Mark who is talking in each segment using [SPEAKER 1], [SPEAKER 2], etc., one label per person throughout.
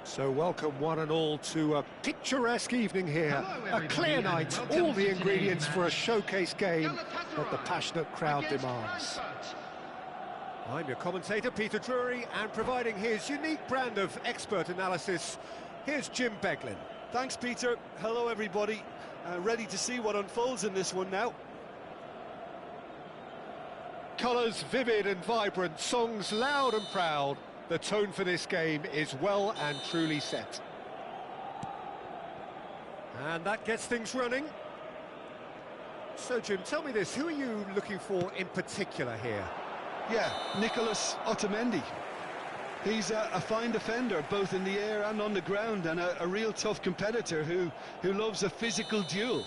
[SPEAKER 1] So welcome one and all to a picturesque evening here, a clear night, all the ingredients for a showcase game that the passionate crowd demands. I'm your commentator, Peter Drury, and providing his unique brand of expert analysis, here's Jim Beglin.
[SPEAKER 2] Thanks, Peter. Hello, everybody. Ready to see what unfolds in this one now.
[SPEAKER 1] Colours vivid and vibrant, songs loud and proud. The tone for this game is well and truly set. And that gets things running. So, Jim, tell me this, who are you looking for in particular here?
[SPEAKER 2] Yeah, Nicolas Otamendi. He's a fine defender, both in the air and on the ground, and a real tough competitor who loves a physical duel.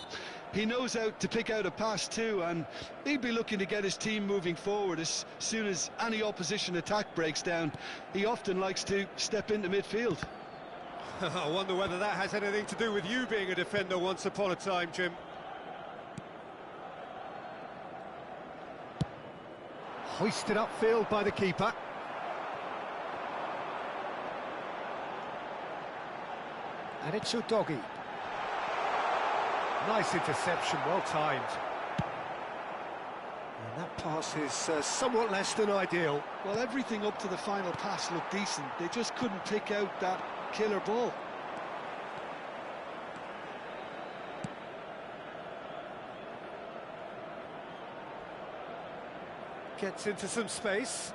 [SPEAKER 2] He knows how to pick out a pass too, and he'd be looking to get his team moving forward as soon as any opposition attack breaks down. He often likes to step into midfield.
[SPEAKER 1] I wonder whether that has anything to do with you being a defender once upon a time, Jim. Hoisted upfield by the keeper. And it's Udogie. Nice interception, well timed. And that pass is somewhat less than ideal.
[SPEAKER 2] Well, everything up to the final pass looked decent. They just couldn't pick out that killer ball.
[SPEAKER 1] Gets into some space.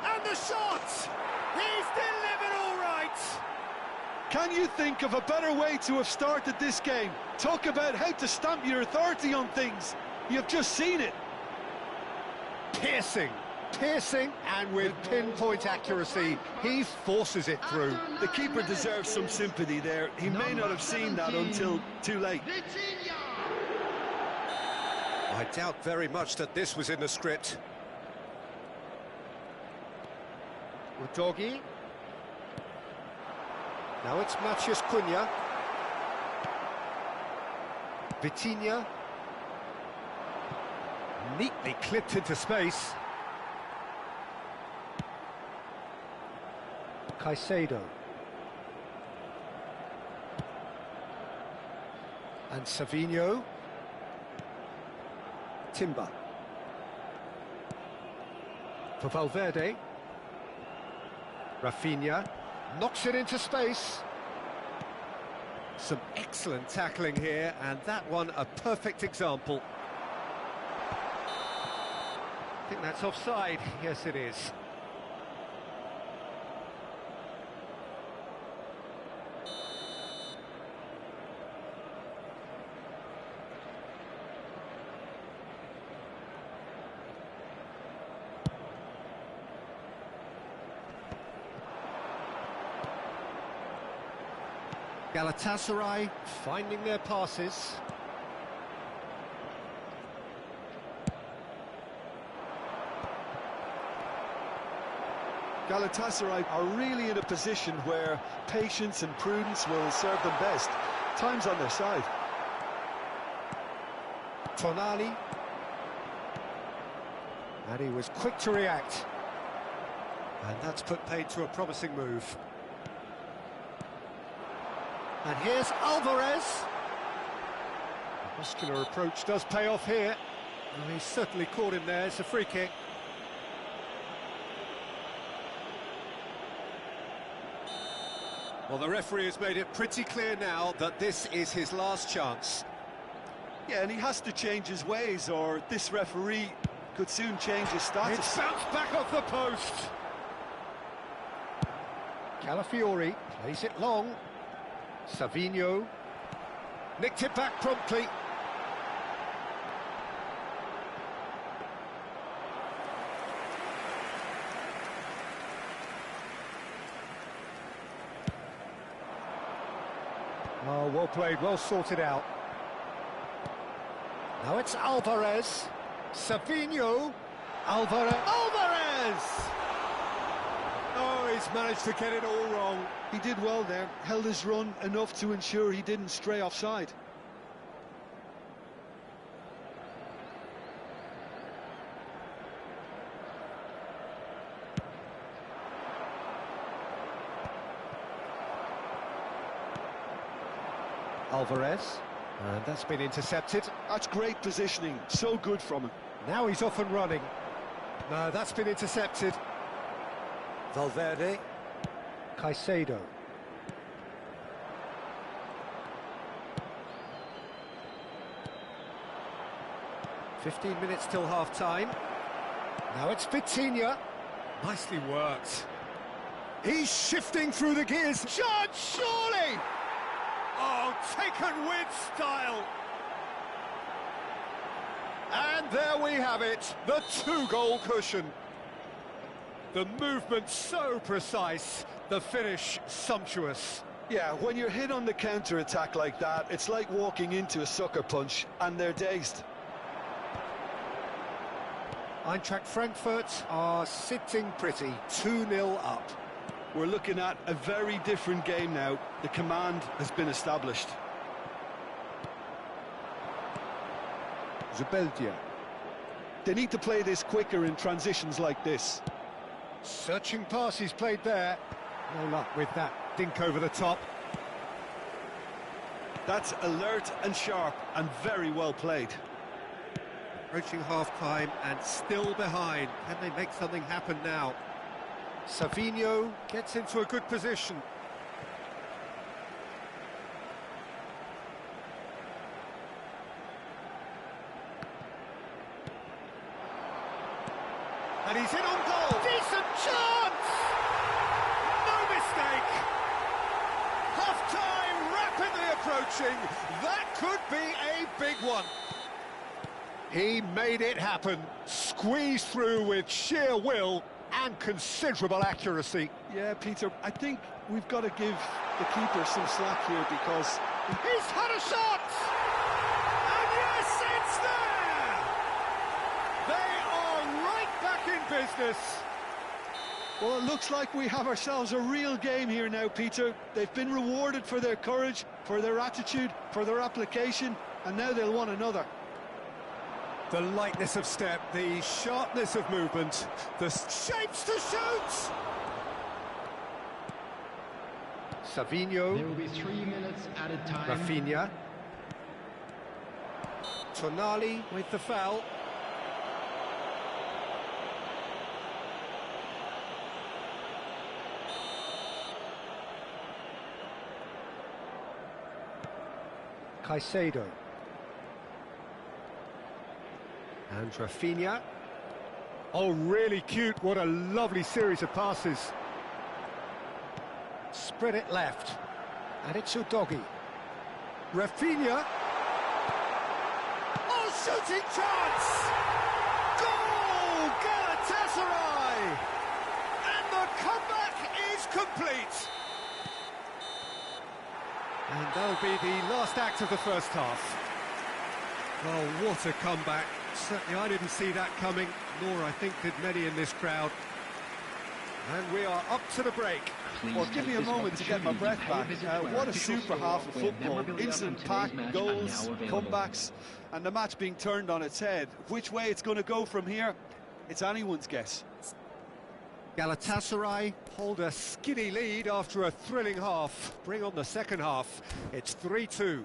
[SPEAKER 1] And the shot! He's delivered all right!
[SPEAKER 2] Can you think of a better way to have started this game? Talk about how to stamp your authority on things. You've just seen it.
[SPEAKER 1] Piercing, and with pinpoint accuracy, he forces it through.
[SPEAKER 2] The keeper deserves some sympathy there. He may not have seen that until too late.
[SPEAKER 1] I doubt very much that this was in the script. Udogie. Now it's Matheus Cunha. Vitinha. Neatly clipped into space. Caicedo. And Savinho. Timber. For Valverde. Rafinha. Knocks it into space. Some excellent tackling here, and that one a perfect example. I think that's offside. Yes, it is. Galatasaray finding their passes.
[SPEAKER 2] Galatasaray are really in a position where patience and prudence will serve them best. Time's on their side.
[SPEAKER 1] Tonali. And he was quick to react. And that's put paid to a promising move. And here's Alvarez. The muscular approach does pay off here. Well, he's certainly caught him there. It's a free kick. Well, the referee has made it pretty clear now that this is his last chance.
[SPEAKER 2] Yeah, and he has to change his ways, or this referee could soon change his status.
[SPEAKER 1] It's bounced back off the post. Calafiori plays it long. Savinho nicked it back promptly. Oh, well played, well sorted out. Now it's Alvarez. Savinho. Alvarez. Oh, he's managed to get it all wrong.
[SPEAKER 2] He did well there, held his run enough to ensure he didn't stray offside.
[SPEAKER 1] Alvarez, and that's been intercepted.
[SPEAKER 2] That's great positioning, so good from him.
[SPEAKER 1] Now he's off and running. No, that's been intercepted. Valverde. Caicedo. "15 minutes till half-time. Now it's Vitinha. Nicely worked. He's shifting through the gears. Chance, surely! Oh, taken with style. And there we have it, the two-goal cushion. The movement so precise, the finish sumptuous.
[SPEAKER 2] Yeah, when you're hit on the counter-attack like that, it's like walking into a sucker punch, and they're dazed.
[SPEAKER 1] Eintracht Frankfurt are sitting pretty, 2-0 up.
[SPEAKER 2] We're looking at a very different game now. The command has been established.
[SPEAKER 1] Zubeldia.
[SPEAKER 2] They need to play this quicker in transitions like this.
[SPEAKER 1] Searching pass he's played there. No luck with that dink over the top.
[SPEAKER 2] That's alert and sharp and very well played.
[SPEAKER 1] Approaching half-time and still behind. Can they make something happen now? Savinho gets into a good position. And he's in on goal. Decent chance! No mistake! Half-time rapidly approaching. That could be a big one. He made it happen. Squeezed through with sheer will and considerable accuracy.
[SPEAKER 2] Yeah, Peter, I think we've got to give the keeper some slack here because...
[SPEAKER 1] He's had a shot! And yes, it's there! They are right back in business.
[SPEAKER 2] Well, it looks like we have ourselves a real game here now, Peter. They've been rewarded for their courage, for their attitude, for their application, and now they'll want another.
[SPEAKER 1] The lightness of step, the sharpness of movement, the shapes to shoot! Savinho.
[SPEAKER 3] There will be 3 minutes added time.
[SPEAKER 1] Rafinha. Tonali with the foul. Caicedo. And Rafinha. Oh, really cute. What a lovely series of passes. Spread it left. And it's Udogi. Rafinha. Oh, shooting chance! Goal! Galatasaray! And the comeback is complete. And that'll be the last act of the first half. Well, what a comeback. Certainly I didn't see that coming, nor I think did many in this crowd. And we are up to the break.
[SPEAKER 2] Well, give me a moment to get my breath back. What a super half of football. Instant-packed goals, comebacks, and the match being turned on its head. Which way it's going to go from here, it's anyone's guess.
[SPEAKER 1] Galatasaray hold a skinny lead after a thrilling half. Bring on the second half. It's 3-2.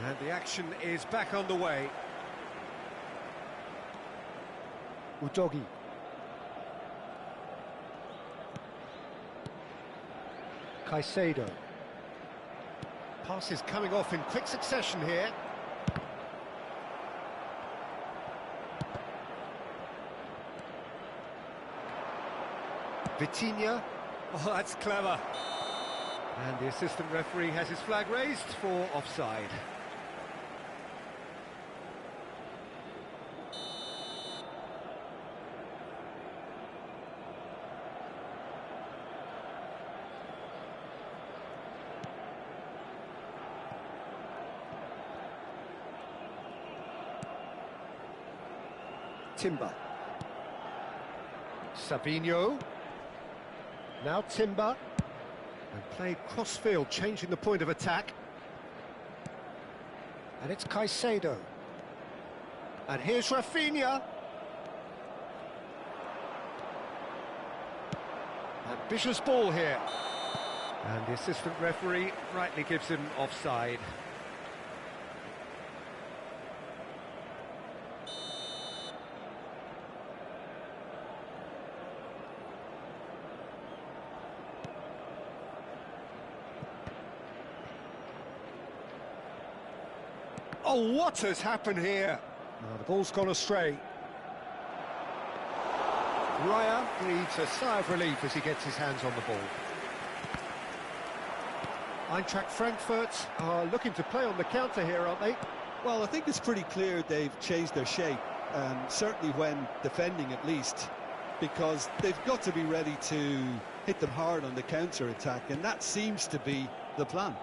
[SPEAKER 1] And the action is back on the way. Udogi. Caicedo. Passes coming off in quick succession here. Vitinha. Oh, that's clever. And the assistant referee has his flag raised for offside. Timber. Savinho. Now Timber. And played cross-field, changing the point of attack. And it's Caicedo. And here's Rafinha. Ambitious ball here. And the assistant referee rightly gives him offside. Oh, what has happened here? Oh, the ball's gone astray. Raya breathes a sigh of relief as he gets his hands on the ball. Eintracht Frankfurt are looking to play on the counter here, aren't they?
[SPEAKER 2] Well, I think it's pretty clear they've changed their shape, certainly when defending at least, because they've got to be ready to hit them hard on the counter-attack, and that seems to be the plan.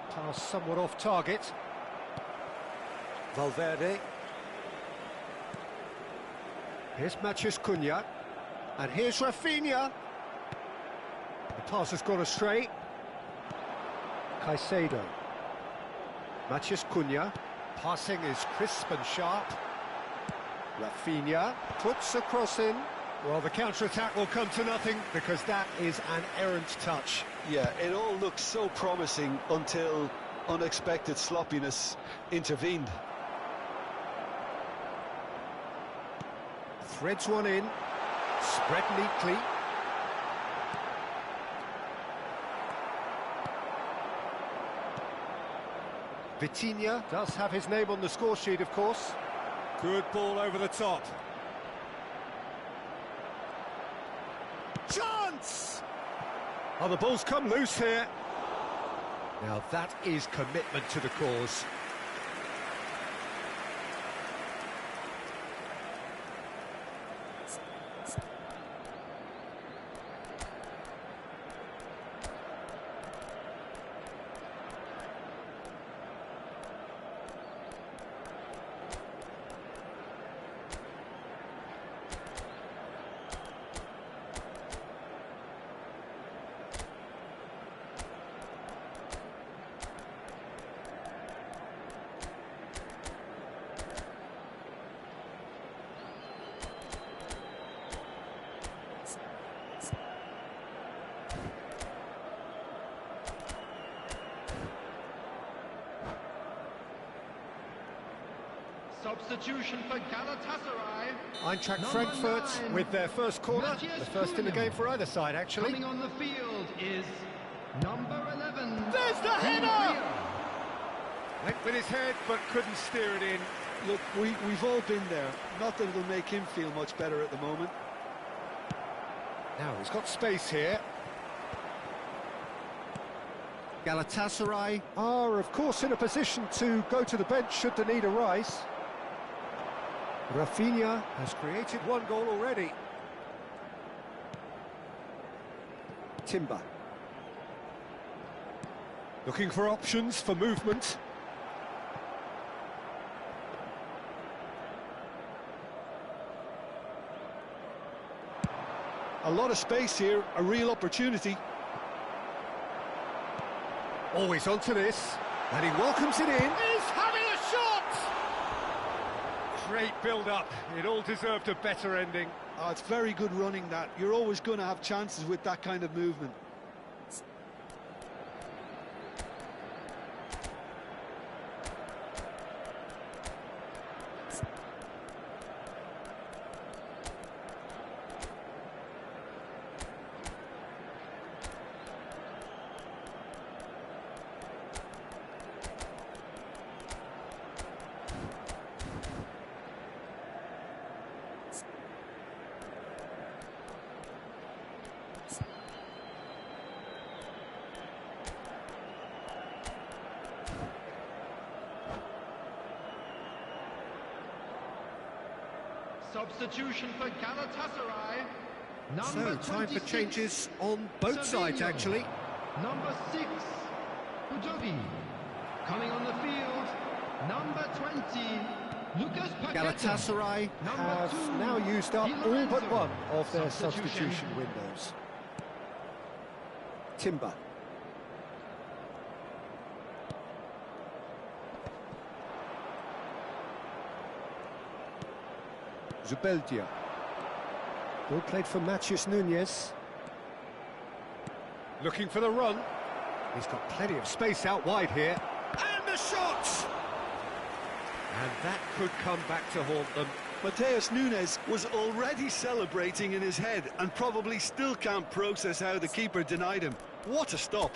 [SPEAKER 1] Pass somewhat off target. Valverde. Here's Matheus Cunha. And here's Rafinha. The pass has gone astray. Caicedo. Matheus Cunha. Passing is crisp and sharp. Rafinha puts a cross in. Well, the counter-attack will come to nothing because that is an errant touch.
[SPEAKER 2] Yeah, it all looked so promising until unexpected sloppiness intervened.
[SPEAKER 1] Threads one in, spread neatly. Vitinha does have his name on the score sheet, of course. Good ball over the top. Chance! Oh, the ball's come loose here. Now that is commitment to the cause.
[SPEAKER 3] Substitution for Galatasaray.
[SPEAKER 1] Eintracht Frankfurt 9 with their first corner, the first in the game for either side, actually.
[SPEAKER 3] Coming on the field is number 11.
[SPEAKER 1] There's the header! Went with his head, but couldn't steer it in.
[SPEAKER 2] Look, we've all been there. Not that it'll make him feel much better at the moment.
[SPEAKER 1] Now he's got space here.
[SPEAKER 4] Galatasaray
[SPEAKER 1] Are, of course, in a position to go to the bench should the need arise. Rafinha has created one goal already. Timber. Looking for options for movement.
[SPEAKER 2] A lot of space here, a real opportunity.
[SPEAKER 1] Always onto this, and he welcomes it in.
[SPEAKER 3] He's having a shot!
[SPEAKER 1] Great build-up. It all deserved a better ending.
[SPEAKER 2] Oh, it's very good running that. You're always going to have chances with that kind of movement.
[SPEAKER 3] Substitution for Galatasaray.
[SPEAKER 1] So,
[SPEAKER 3] Number
[SPEAKER 1] time for
[SPEAKER 3] 26,
[SPEAKER 1] changes on both sides,
[SPEAKER 3] Savinho.
[SPEAKER 1] actually.
[SPEAKER 3] Number 6, Udogi. Coming on the field, number 20, Lucas Paqueta.
[SPEAKER 1] Galatasaray
[SPEAKER 3] Number
[SPEAKER 1] have
[SPEAKER 3] 2,
[SPEAKER 1] now used up
[SPEAKER 3] Di
[SPEAKER 1] all but
[SPEAKER 3] Lorenzo.
[SPEAKER 1] one of their substitution windows. Timber. Zubeldia. Ball played for Matheus Nunes. Looking for the run. He's got plenty of space out wide here. And the shot! And that could come back to haunt them.
[SPEAKER 2] Matheus Nunes was already celebrating in his head and probably still can't process how the keeper denied him. What a stop.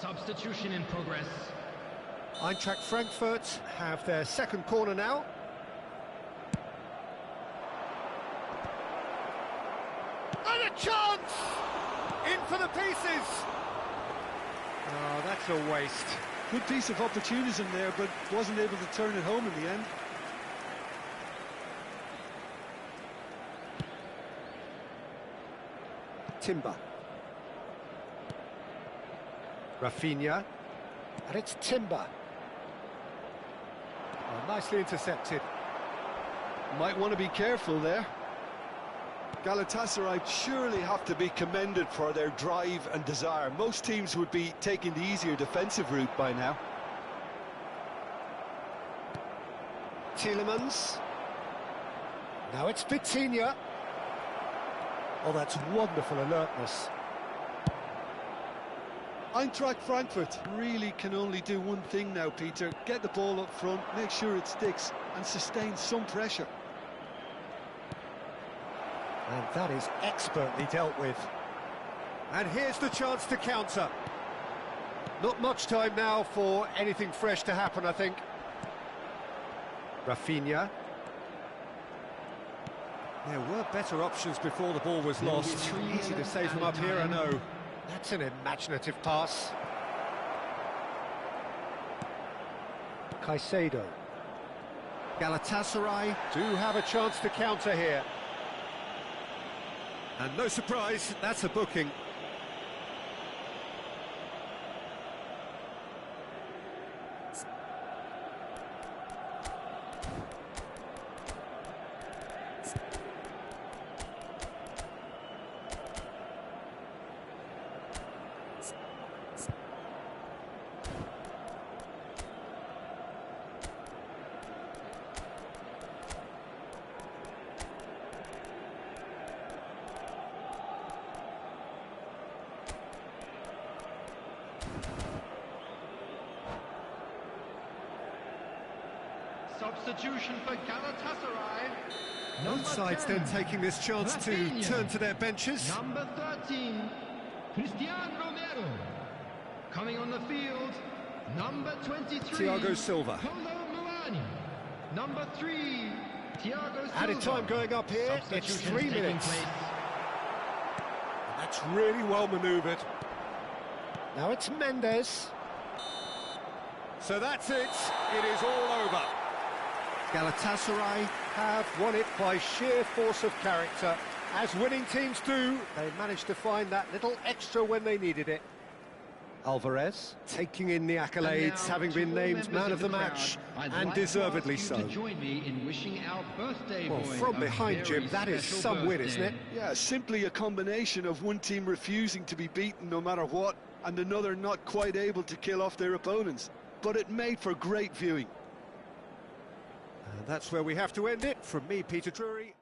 [SPEAKER 3] Substitution in progress.
[SPEAKER 1] Eintracht Frankfurt have their second corner now. And a chance! In for the pieces! Oh, that's a waste.
[SPEAKER 2] Good piece of opportunism there, but wasn't able to turn it home in the end.
[SPEAKER 1] Timber. Rafinha. And it's Timber. Oh, nicely intercepted.
[SPEAKER 2] Might want to be careful there. Galatasaray surely have to be commended for their drive and desire. Most teams would be taking the easier defensive route by now.
[SPEAKER 1] Tielemans. Now it's Vitinha. Oh, that's wonderful alertness.
[SPEAKER 2] Eintracht Frankfurt really can only do one thing now, Peter. Get the ball up front, make sure it sticks, and sustain some pressure.
[SPEAKER 1] And that is expertly dealt with. And here's the chance to counter. Not much time now for anything fresh to happen, I think. Rafinha. There were better options before the ball was lost. Easy to save from up here, I know. That's an imaginative pass. Caicedo. Galatasaray do have a chance to counter here. And no surprise, that's a booking.
[SPEAKER 3] Substitution for Galatasaray.
[SPEAKER 1] Both sides
[SPEAKER 3] 10,
[SPEAKER 1] then taking this chance to
[SPEAKER 3] Rafinha.
[SPEAKER 1] turn to their benches.
[SPEAKER 3] Number 13, Cristian Romero. Coming on the field, number 23,
[SPEAKER 1] Thiago Silva.
[SPEAKER 3] Kolo Muani. Number 3, Thiago Silva.
[SPEAKER 1] Added time going up here, it's
[SPEAKER 3] Substitutions
[SPEAKER 1] 3
[SPEAKER 3] taking
[SPEAKER 1] minutes.
[SPEAKER 3] place.
[SPEAKER 1] That's really well manoeuvred. Now it's Mendes. So that's it. It is all over. Galatasaray have won it by sheer force of character. As winning teams do, they managed to find that little extra when they needed it. Alvarez taking in the accolades, having been named man of the match, and deservedly so.
[SPEAKER 3] Join me in wishing our birthday
[SPEAKER 1] Well,
[SPEAKER 3] boy
[SPEAKER 1] from
[SPEAKER 3] a
[SPEAKER 1] behind,
[SPEAKER 3] very
[SPEAKER 1] Jim, that is
[SPEAKER 3] special
[SPEAKER 1] some win, isn't
[SPEAKER 3] birthday.
[SPEAKER 1] it?
[SPEAKER 2] Yeah, simply a combination of one team refusing to be beaten no matter what, and another not quite able to kill off their opponents. But it made for great viewing.
[SPEAKER 1] And that's where we have to end it. From me, Peter Drury.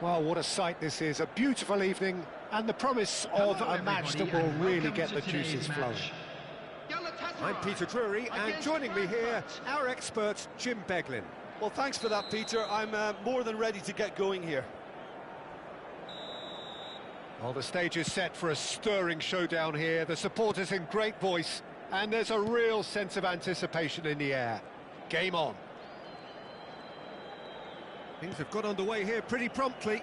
[SPEAKER 1] Well, what a sight this is. A beautiful evening and the promise of a match that will really get the juices flowing. I'm Peter Drury, and joining me here, our expert, Jim Beglin.
[SPEAKER 2] Well, thanks for that, Peter. I'm more than ready to get going here.
[SPEAKER 1] Well, the stage is set for a stirring showdown here. The supporters in great voice, and there's a real sense of anticipation in the air. game on. Things have got underway here pretty promptly.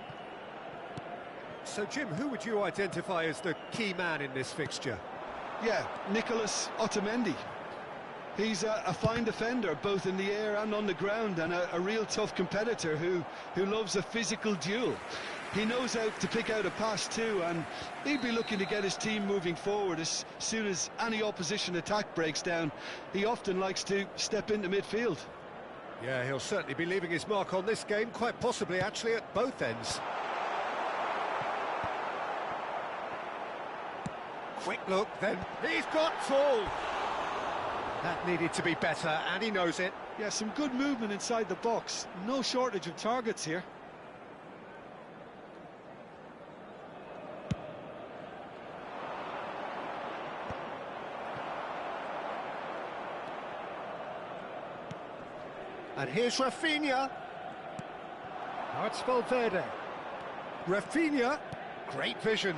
[SPEAKER 1] So, Jim, who would you identify as the key man in this fixture?
[SPEAKER 2] Yeah, Nicholas Otamendi. He's a fine defender, both in the air and on the ground, and a real tough competitor who loves a physical duel. He knows how to pick out a pass too, and he'll be looking to get his team moving forward as soon as any opposition attack breaks down. He often likes to step into midfield.
[SPEAKER 1] Yeah, he'll certainly be leaving his mark on this game, quite possibly actually at both ends. Quick look, then he's got full. That needed to be better, and he knows it.
[SPEAKER 2] Yeah, some good movement inside the box. No shortage of targets here.
[SPEAKER 1] And here's Rafinha. Now it's Valverde. Rafinha, great vision.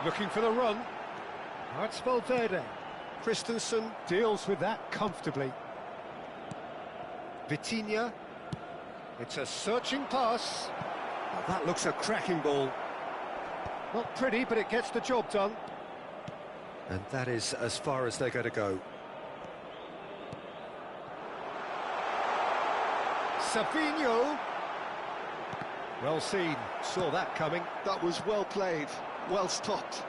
[SPEAKER 1] Looking for the run. Now it's Valverde. Christensen deals with that comfortably. Vitinha. It's a searching pass. Oh, that looks a cracking ball. Not pretty, but it gets the job done. And that is as far as they're going to go. Savinho. Well seen, saw that coming.
[SPEAKER 2] That was well played, well stopped.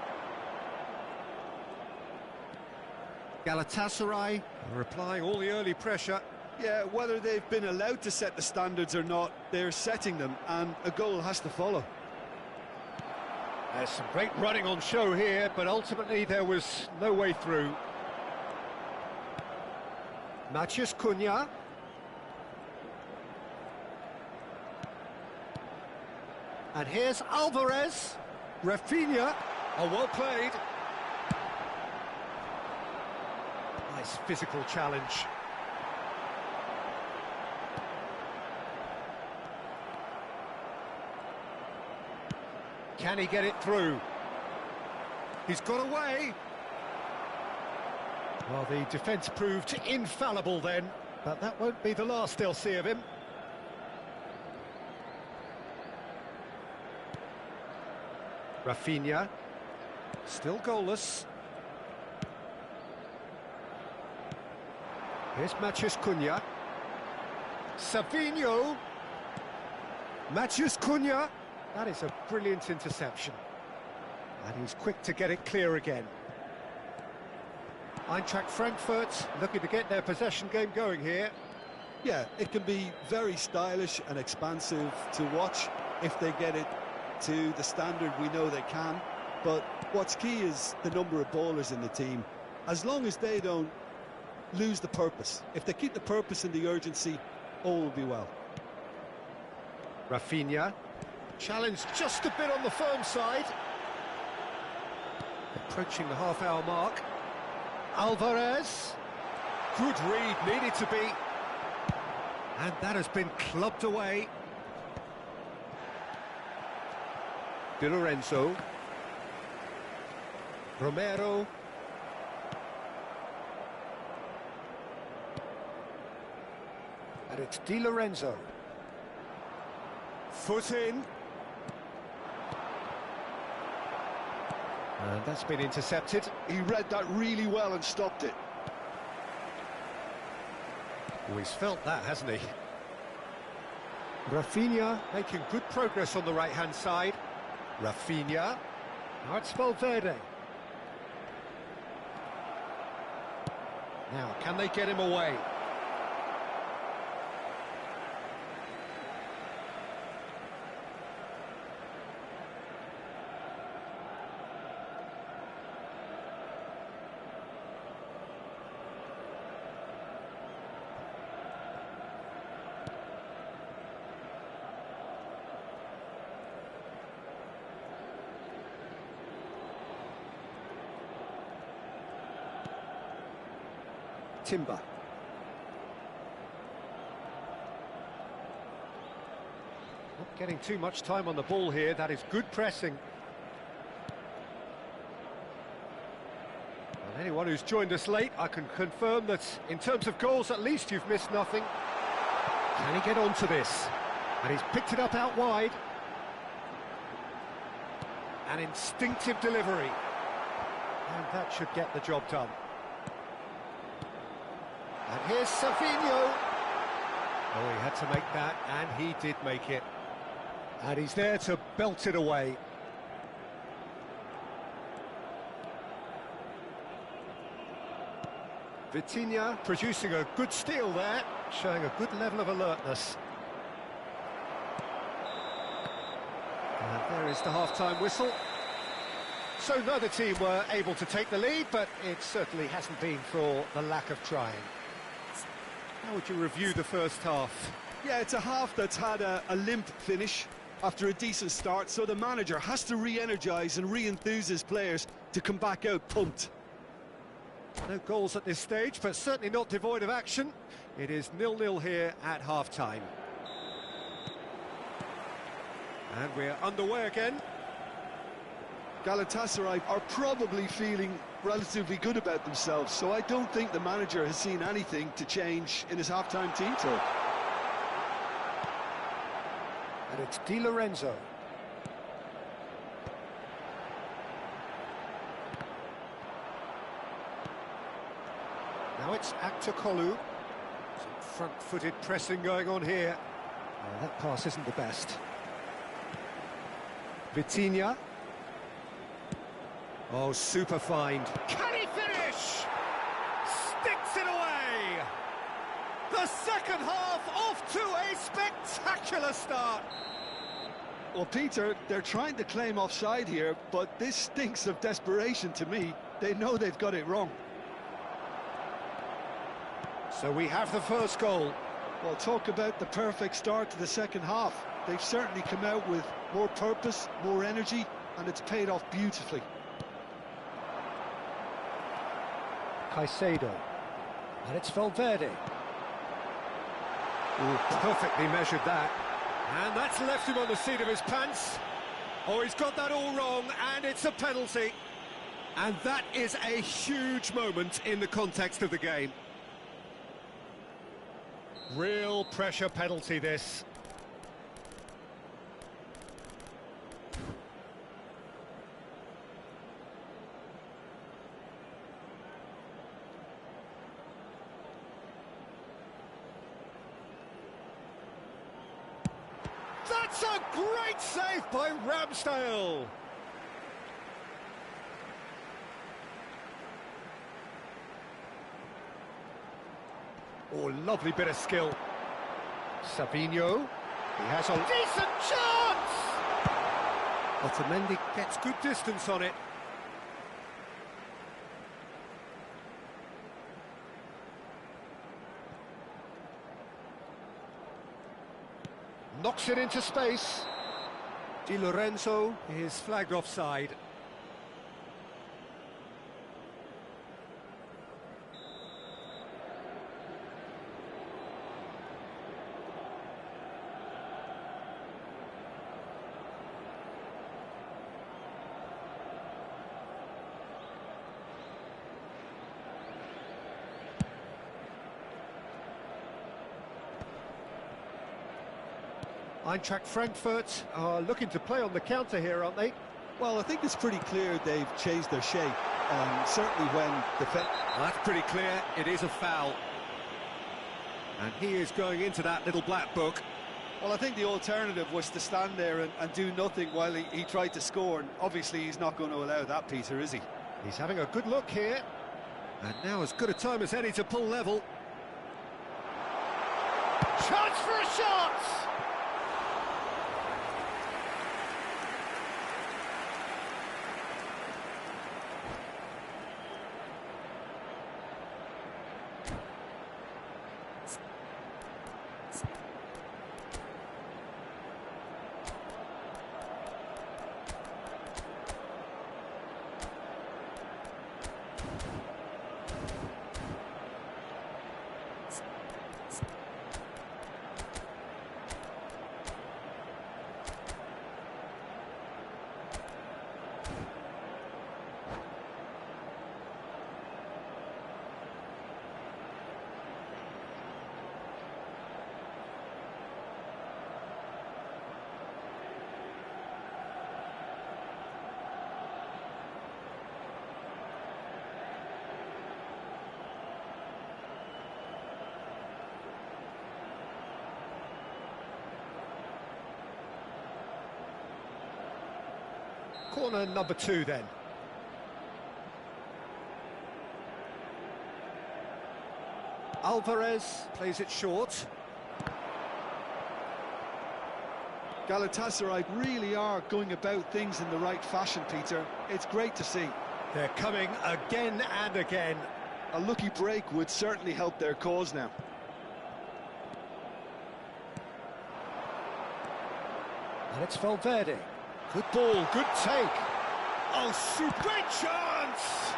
[SPEAKER 4] Galatasaray.
[SPEAKER 1] They're applying all the early pressure.
[SPEAKER 2] Yeah, whether they've been allowed to set the standards or not, they're setting them, and a goal has to follow.
[SPEAKER 1] There's some great running on show here, but ultimately there was no way through. Matheus Cunha. And here's Alvarez. Rafinha. Oh, well played. Nice physical challenge. Can he get it through? He's got away. Well, the defence proved infallible then, but that won't be the last they'll see of him. Rafinha, still goalless. Here's Matheus Cunha. Savinho. Matheus Cunha. That is a brilliant interception. And he's quick to get it clear again. Eintracht Frankfurt looking to get their possession game going here.
[SPEAKER 2] Yeah, it can be very stylish and expansive to watch if they get it to the standard we know they can. But what's key is the number of ballers in the team. As long as they don't lose the purpose, if they keep the purpose and the urgency, all will be well.
[SPEAKER 1] Rafinha, challenged just a bit on the firm side. Approaching the half-hour mark. Alvarez, good read, needed to be. And that has been clubbed away. Di Lorenzo. Romero. And it's Di Lorenzo. Foot in. And that's been intercepted.
[SPEAKER 2] He read that really well and stopped it.
[SPEAKER 1] Oh, he's felt that, hasn't he? Rafinha making good progress on the right-hand side. Rafinha. Now it's Valverde. Now, can they get him away? Timber. Not getting too much time on the ball here. That is good pressing. And Anyone who's joined us late, I can confirm that in terms of goals, at least you've missed nothing. Can he get onto this? And he's picked it up out wide. An instinctive delivery. And that should get the job done. And here's Savinho. Oh, he had to make that, and he did make it. And he's there to belt it away. Vitinha producing a good steal there, showing a good level of alertness. And there is the half-time whistle. So neither team were able to take the lead, but it certainly hasn't been for the lack of trying. How would you review the first half?
[SPEAKER 2] Yeah, it's a half that's had a limp finish after a decent start, so the manager has to re-energise and re-enthuse his players to come back out pumped.
[SPEAKER 1] No goals at this stage, but certainly not devoid of action. It is 0-0 here at half-time. And we're underway again.
[SPEAKER 2] Galatasaray are probably feeling relatively good about themselves, so I don't think the manager has seen anything to change in his half-time team talk.
[SPEAKER 1] And it's Di Lorenzo. Now it's Aktokolu. Some front-footed pressing going on here. Oh, that pass isn't the best. Vitinha. Oh, super find. Can he finish? Sticks it away! The second half off to a spectacular start.
[SPEAKER 2] Well, Peter, they're trying to claim offside here, but this stinks of desperation to me. They know they've got it wrong.
[SPEAKER 1] So we have the first goal.
[SPEAKER 2] Well, talk about the perfect start to the second half. They've certainly come out with more purpose, more energy, and it's paid off beautifully.
[SPEAKER 1] Caicedo. And it's Valverde. Ooh, perfectly measured that. And that's left him on the seat of his pants. Oh, he's got that all wrong, and it's a penalty. And that is a huge moment in the context of the game. Real pressure penalty, this. That's a great save by Ramsdale. Oh, lovely bit of skill. Savinho. He has a decent chance! Otamendi gets good distance on it. Knocks it into space. Di Lorenzo is flagged offside. Eintracht Frankfurt are looking to play on the counter here, aren't they?
[SPEAKER 2] Well, I think it's pretty clear they've changed their shape, certainly when the...
[SPEAKER 1] That's pretty clear, it is a foul. And he is going into that little black book.
[SPEAKER 2] Well, I think the alternative was to stand there and do nothing while he tried to score, and obviously he's not going to allow that, Peter, is he?
[SPEAKER 1] He's having a good look here. And now as good a time as any to pull level. Chance for a shot! Corner number 2 then. Alvarez plays it short.
[SPEAKER 2] Galatasaray really are going about things in the right fashion, Peter. It's great to see.
[SPEAKER 1] They're coming again and again.
[SPEAKER 2] A lucky break would certainly help their cause now.
[SPEAKER 1] And it's Valverde. Good ball, good take. Oh, great chance!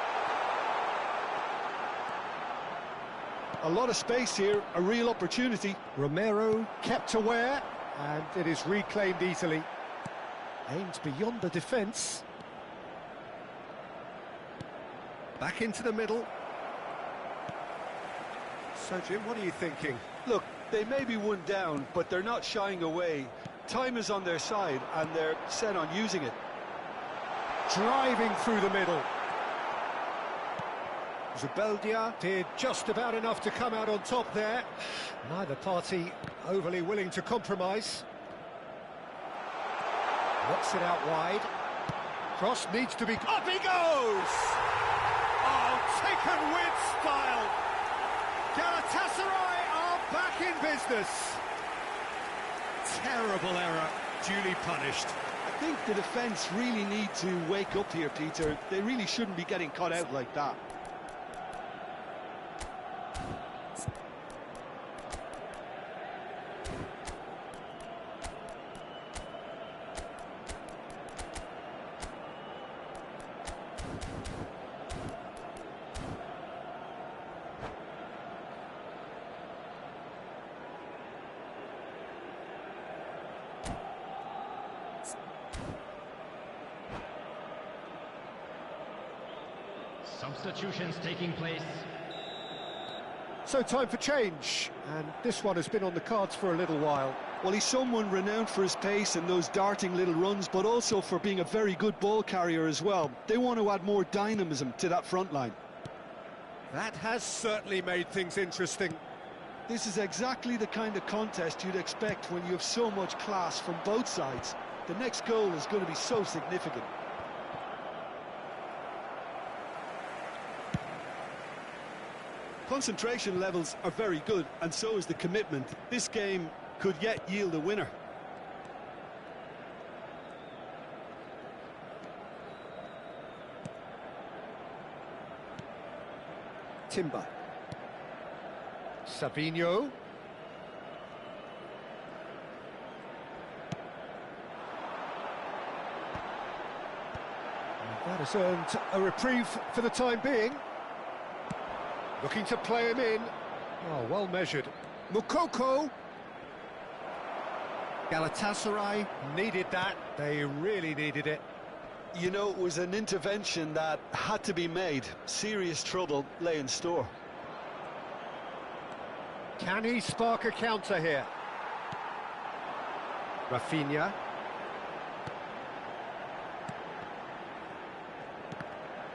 [SPEAKER 2] A lot of space here, a real opportunity.
[SPEAKER 1] Romero kept aware, and it is reclaimed easily. Aimed beyond the defence. Back into the middle. So, Jim, what are you thinking?
[SPEAKER 2] Look, they may be one down, but they're not shying away. Time is on their side, and they're set on using it.
[SPEAKER 1] Driving through the middle. Zubeldia did just about enough to come out on top there. Neither party overly willing to compromise. Knocks it out wide. Cross needs to be... Up he goes! Oh, taken with style. Galatasaray are back in business. Terrible error, duly punished.
[SPEAKER 2] I think the defence really need to wake up here, Peter. They really shouldn't be getting caught out like that.
[SPEAKER 3] Substitutions taking place.
[SPEAKER 1] So time for change, and this one has been on the cards for a little while.
[SPEAKER 2] Well, he's someone renowned for his pace and those darting little runs, but also for being a very good ball carrier as well. They want to add more dynamism to that front line.
[SPEAKER 1] That has certainly made things interesting.
[SPEAKER 2] This is exactly the kind of contest you'd expect when you have so much class from both sides. The next goal is going to be so significant. Concentration levels are very good, and so is the commitment. This game could yet yield a winner.
[SPEAKER 1] Timber. Savinho. And that has earned a reprieve for the time being. Looking to play him in. Oh, well measured. Mukoko. Galatasaray needed that. They really needed it.
[SPEAKER 2] You know, it was an intervention that had to be made. Serious trouble lay in store.
[SPEAKER 1] Can he spark a counter here? Rafinha.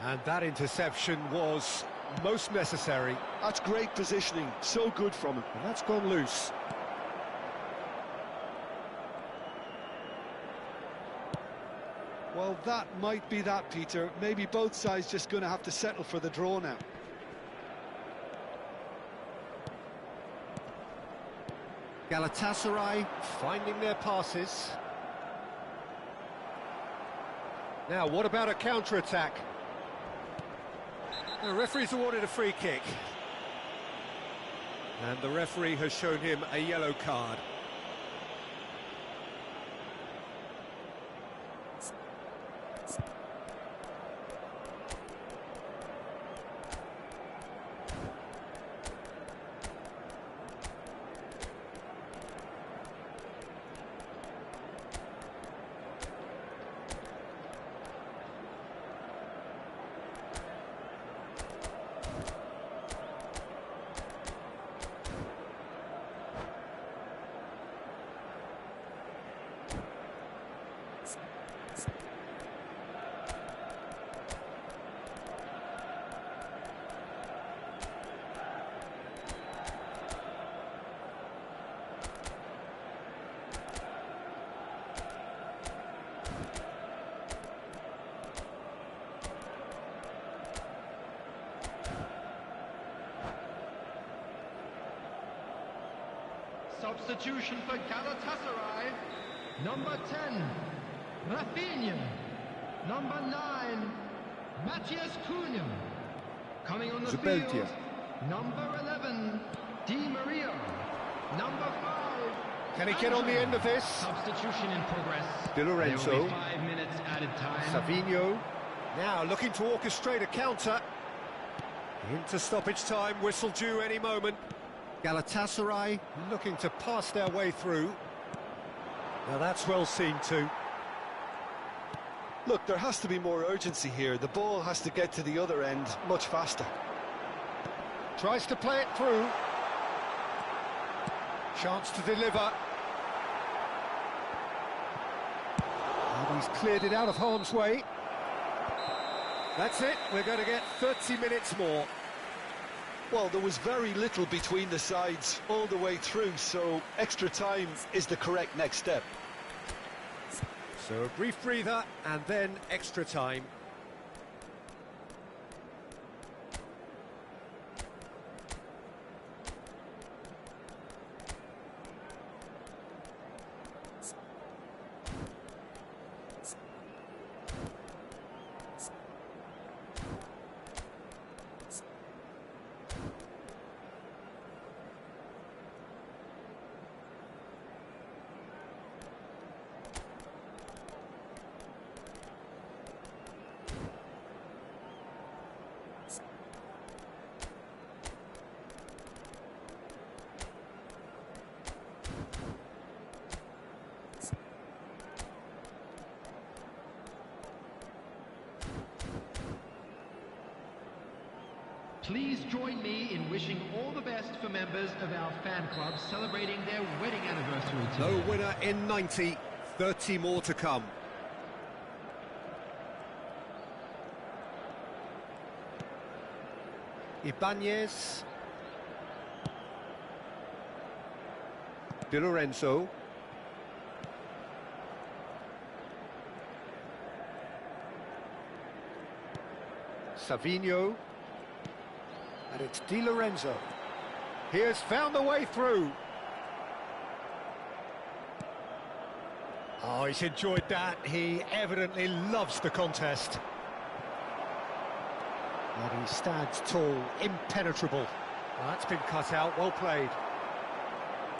[SPEAKER 1] And that interception was most necessary.
[SPEAKER 2] That's great positioning, so good from him.
[SPEAKER 1] And that's gone loose.
[SPEAKER 2] Well, that might be that, Peter. Maybe both sides just going to have to settle for the draw now.
[SPEAKER 1] Galatasaray finding their passes. Now, what about a counter-attack? The referee's awarded a free kick. And the referee has shown him a yellow card.
[SPEAKER 3] Substitution for Galatasaray. Number 10, Rafinha. Number 9, Matthias Cunha. Coming on the
[SPEAKER 1] Zubeldia.
[SPEAKER 3] field, number 11, Di Maria. Number 5.
[SPEAKER 1] Can he get on the end of this?
[SPEAKER 3] Substitution in progress.
[SPEAKER 1] Di Lorenzo.
[SPEAKER 3] There will be 5 minutes added time.
[SPEAKER 1] Savinho. Now looking to orchestrate a counter. Into stoppage time, whistle due any moment.
[SPEAKER 4] Galatasaray.
[SPEAKER 1] Looking to pass their way through. Now that's well seen too.
[SPEAKER 2] Look, there has to be more urgency here. The ball has to get to the other end much faster.
[SPEAKER 1] Tries to play it through. Chance to deliver. And he's cleared it out of harm's way. That's it, we're going to get 30 minutes more.
[SPEAKER 2] Well, there was very little between the sides all the way through, so extra time is the correct next step.
[SPEAKER 1] So a brief breather and then extra time.
[SPEAKER 3] Please join me in wishing all the best for members of our fan club celebrating their wedding anniversary today.
[SPEAKER 1] No winner in 90, 30 more to come. Ibanez. Di Lorenzo. Savinho. And it's Di Lorenzo. He has found the way through. Oh, he's enjoyed that. He evidently loves the contest. And he stands tall, impenetrable. Well, that's been cut out, well played.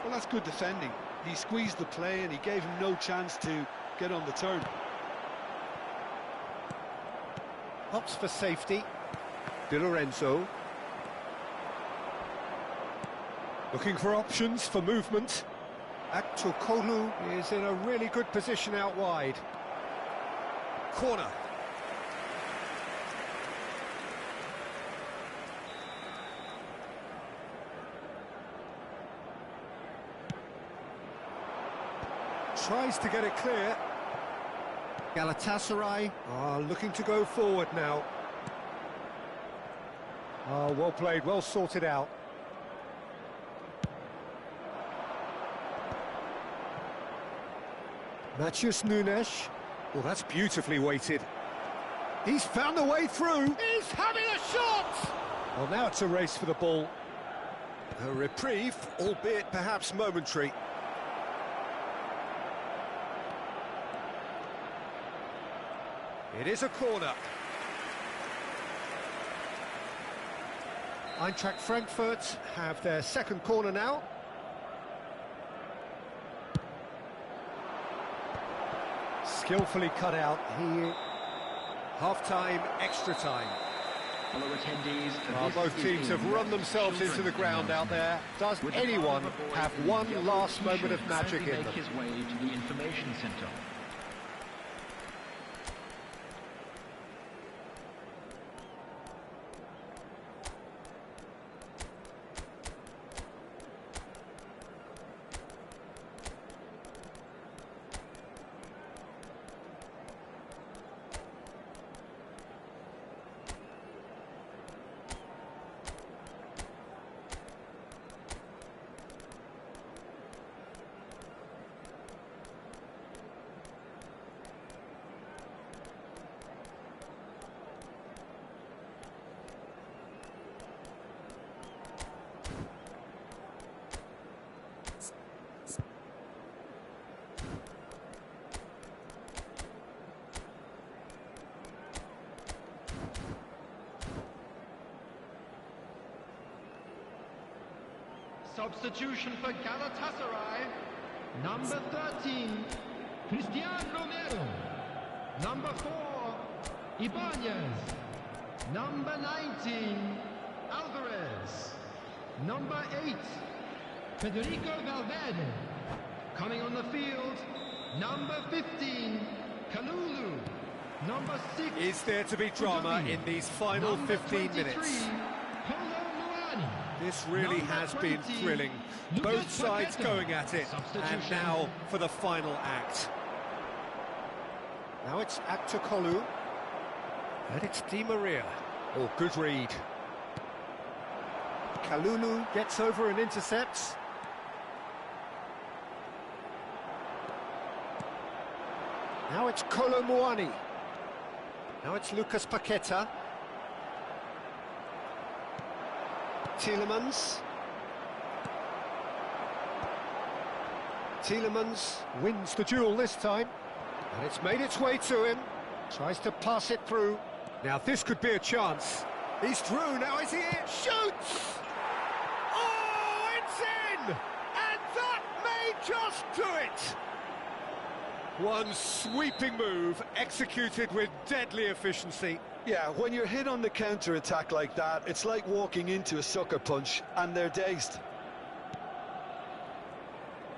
[SPEAKER 2] Well, that's good defending. He squeezed the play and he gave him no chance to get on the turn.
[SPEAKER 1] Hops for safety. Di Lorenzo. Looking for options for movement. Aktokolu is in a really good position out wide. Corner. Tries to get it clear.
[SPEAKER 4] Galatasaray.
[SPEAKER 1] Looking to go forward now. Well played, well sorted out. Matheus Nunes. Well, that's beautifully weighted. He's found a way through. He's having a shot! Well, now it's a race for the ball. A reprieve, albeit perhaps momentary. It is a corner. Eintracht Frankfurt have their second corner now. Skillfully cut out. Half-time, extra time.
[SPEAKER 3] Fellow attendees,
[SPEAKER 1] Both teams have run themselves into the ground out there. Does anyone have one last moment of magic in them?
[SPEAKER 3] Make his way to the information centre. Substitution for Galatasaray. Number 13, Cristian Romero. Number 4, Ibanez. Number 19, Alvarez. Number 8, Federico Valverde. Coming on the field, number 15, Kalulu. Number 6...
[SPEAKER 1] Is there to be drama in these final 15 minutes? This really has been thrilling. Both sides going at it, and now for the final act. Now it's Aktokolu, and it's Di Maria. Oh, good read. Kalulu gets over and intercepts. Now it's Kolo Muani. Now it's Lucas Paqueta.
[SPEAKER 2] Tielemans.
[SPEAKER 1] Tielemans wins the duel this time, and it's made its way to him. Tries to pass it through. Now this could be a chance. He's through, now is he in? Shoots! Oh, it's in! And that may just do it! One sweeping move, executed with deadly efficiency.
[SPEAKER 2] Yeah, when you're hit on the counter-attack like that, it's like walking into a sucker punch, and they're dazed.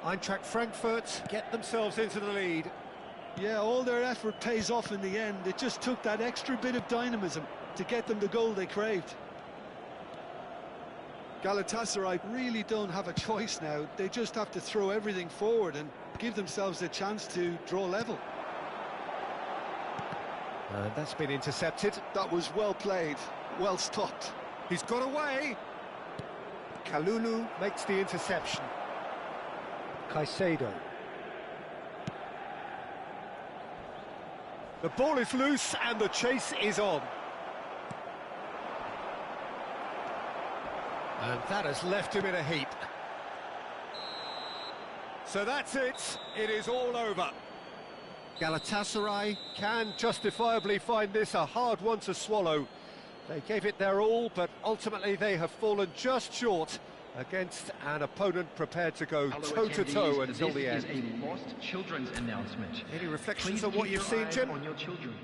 [SPEAKER 1] Eintracht Frankfurt get themselves into the lead.
[SPEAKER 2] Yeah, all their effort pays off in the end. It just took that extra bit of dynamism to get them the goal they craved. Galatasaray really don't have a choice now. They just have to throw everything forward and give themselves a chance to draw level.
[SPEAKER 1] And that's been intercepted.
[SPEAKER 2] That was well played, well stopped.
[SPEAKER 1] He's got away. Kalulu makes the interception. Caicedo. The ball is loose and the chase is on. And that has left him in a heap. So that's it. It is all over.
[SPEAKER 4] Galatasaray
[SPEAKER 1] Can justifiably find this a hard one to swallow. They gave it their all, but ultimately they have fallen just short against an opponent prepared to go toe-to-toe until the end.
[SPEAKER 3] This is a lost children's announcement.
[SPEAKER 1] Any reflections
[SPEAKER 3] Please
[SPEAKER 1] on what
[SPEAKER 3] keep
[SPEAKER 1] you've
[SPEAKER 3] your
[SPEAKER 1] seen,
[SPEAKER 3] eyes
[SPEAKER 1] Jim?
[SPEAKER 3] on your children.